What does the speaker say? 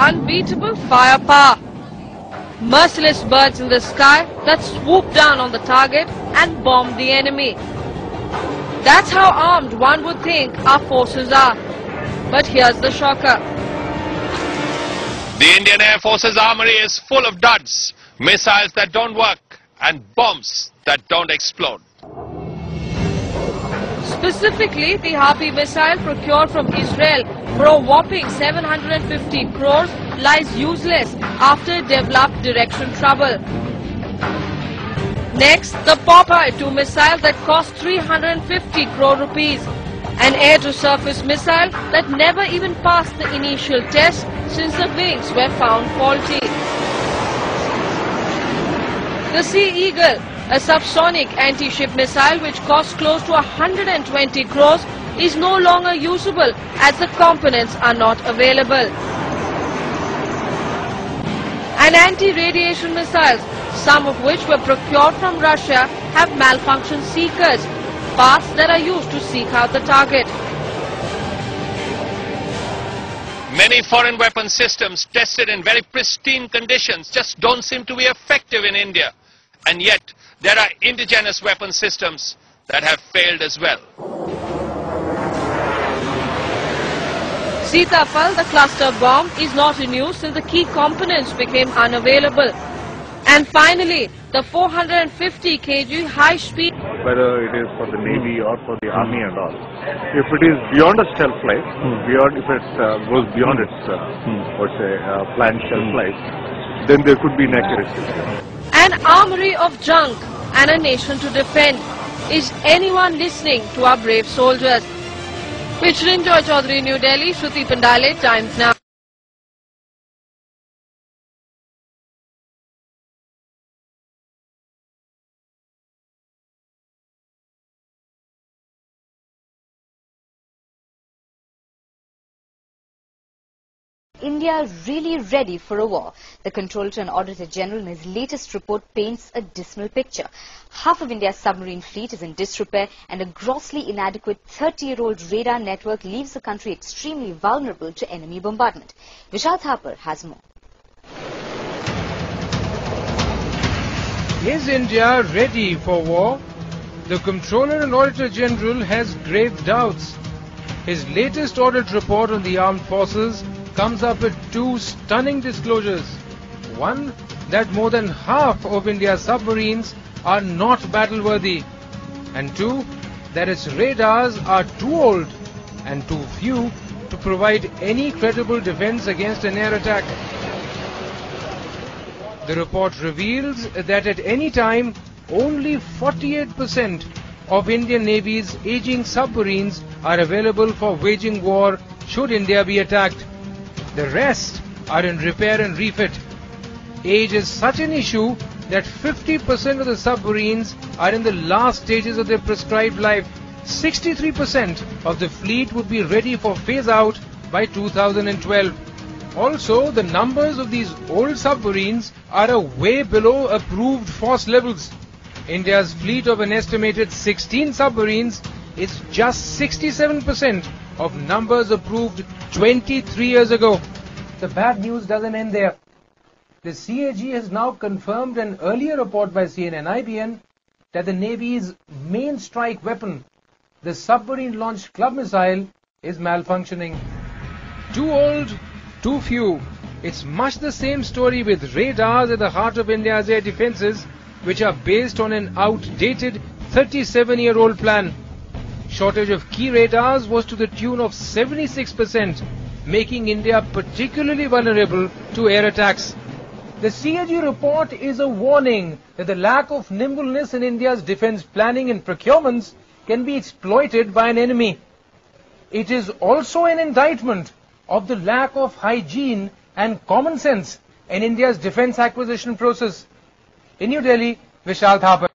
Unbeatable firepower. Merciless birds in the sky that swoop down on the target and bomb the enemy. That's how armed one would think our forces are. But here's the shocker. The Indian Air Force's armory is full of duds, missiles that don't work and bombs that don't explode. Specifically, the Harpy missile procured from Israel for a whopping 750 crores lies useless after it developed direction trouble. Next, the Popeye 2 missile that cost 350 crore rupees. An air-to-surface missile that never even passed the initial test since the wings were found faulty. The Sea Eagle, a subsonic anti-ship missile which cost close to 120 crores, is no longer usable as the components are not available. And anti-radiation missiles, some of which were procured from Russia, have malfunction seekers, parts that are used to seek out the target. Many foreign weapon systems tested in very pristine conditions just don't seem to be effective in India. And yet, there are indigenous weapon systems that have failed as well. Sitapal, the cluster bomb, is not in use since the key components became unavailable. And finally, the 450 kg high-speed... Whether it is for the Navy or for the Army and all. If it is beyond a shelf life, if it goes beyond its, planned shelf life, then there could be inaccuracies. An armory of junk and a nation to defend. Is anyone listening to our brave soldiers? Featuring Joy Chaudhary, New Delhi, Shruti Pandale, Times Now. India really ready for a war? The Controller and Auditor General in his latest report paints a dismal picture. Half of India's submarine fleet is in disrepair and a grossly inadequate 30-year-old radar network leaves the country extremely vulnerable to enemy bombardment. Vishal Thapar has more. Is India ready for war? The Controller and Auditor General has grave doubts. His latest audit report on the armed forces comes up with two stunning disclosures. One, that more than half of India's submarines are not battle-worthy. And two, that its radars are too old and too few to provide any credible defense against an air attack. The report reveals that at any time, only 48% of Indian Navy's aging submarines are available for waging war should India be attacked. The rest are in repair and refit. Age is such an issue that 50% of the submarines are in the last stages of their prescribed life. 63% of the fleet would be ready for phase out by 2012. Also, the numbers of these old submarines are way below approved force levels. India's fleet of an estimated 16 submarines is just 67% of numbers approved 23 years ago. The bad news doesn't end there. The CAG has now confirmed an earlier report by CNN-IBN that the Navy's main strike weapon, the submarine-launched club missile, is malfunctioning. Too old, too few. It's much the same story with radars at the heart of India's air defenses, which are based on an outdated 37-year-old plan. Shortage of key radars was to the tune of 76%, making India particularly vulnerable to air attacks. The CAG report is a warning that the lack of nimbleness in India's defense planning and procurements can be exploited by an enemy. It is also an indictment of the lack of hygiene and common sense in India's defense acquisition process. In New Delhi, Vishal Thapar.